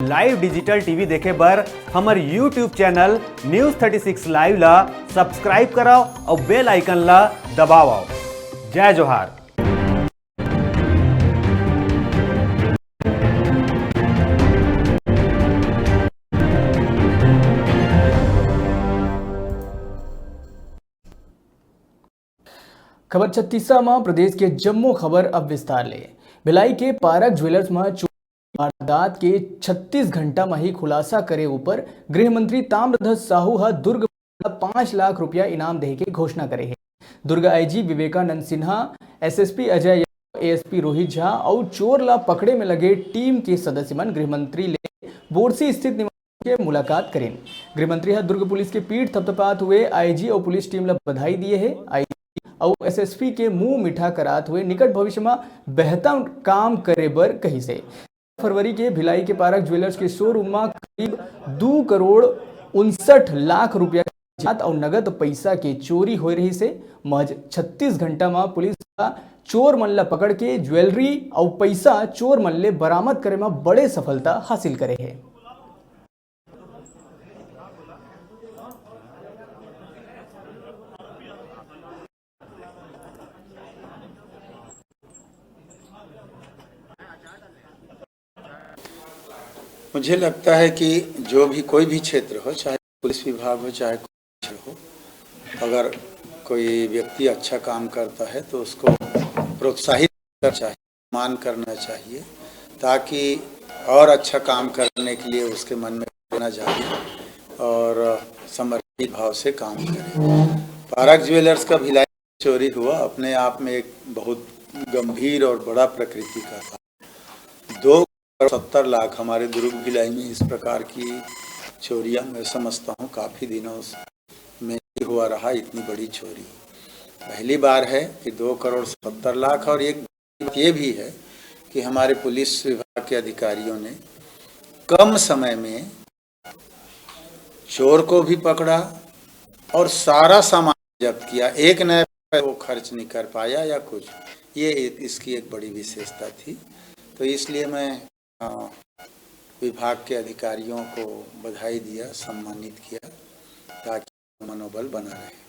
Live digital TV देखे बर हमर यूट्यूब चैनल न्यूज़ 36 लाइव ला सब्सक्राइब कराओ और बेल आइकन ला दबाओ। जय जोहार। खबर 36 में प्रदेश के जम्मू खबर अब विस्तार ले। भिलाई के पारक ज्वेलर्स में वारदात के 36 घंटा में ही खुलासा करे ऊपर गृह मंत्री ताम्रध्वज साहू दुर्ग 5 लाख रुपया इनाम दे के घोषणा करे है। Durg IG Vivekananda Sinha, SSP Ajay, ASP Rohit Jha और चोर ला पकड़े में लगे टीम के सदस्य मन गृह मंत्री ले बोरसी स्थित निवास के मुलाकात करें। गृह मंत्री दुर्ग पुलिस के पीठ थपथपात हुए आईजी और पुलिस टीम ला बधाई दिए है और एसएसपी के मुंह मीठा करात हुए निकट भविष्य में बेहतर काम करे बर कही से। फरवरी के भिलाई के पारक ज्वेलर्स के शोरूम में करीब 2 करोड़ 59 लाख रुपया और नगद पैसा के चोरी हो रही से। महज 36 घंटा में पुलिस का चोर मन ला पकड़ के ज्वेलरी और पैसा चोर मन ले बरामद करे में बड़े सफलता हासिल करे है। मुझे लगता है कि जो भी कोई भी क्षेत्र हो, चाहे पुलिस विभाग हो चाहे कोई क्षेत्र हो, अगर कोई व्यक्ति अच्छा काम करता है तो उसको प्रोत्साहित करना चाहिए, मान करना चाहिए, ताकि और अच्छा काम करने के लिए उसके मन में प्रेरणा जाए और समर्पित भाव से काम करे। पारक ज्वेलर्स का भिलाई चोरी हुआ अपने आप में एक बहुत गंभीर और बड़ा प्रकृति का था। 2.70 लाख हमारे दुर्ग भिलाई में इस प्रकार की चोरियां मैं समझता हूं काफ़ी दिनों में हुआ रहा। इतनी बड़ी चोरी पहली बार है कि 2.70 लाख। और एक ये भी है कि हमारे पुलिस विभाग के अधिकारियों ने कम समय में चोर को भी पकड़ा और सारा सामान जब्त किया। एक नया वो खर्च नहीं कर पाया या कुछ, ये इसकी एक बड़ी विशेषता थी। तो इसलिए मैं विभाग के अधिकारियों को बधाई दिया, सम्मानित किया ताकि मनोबल बना रहे।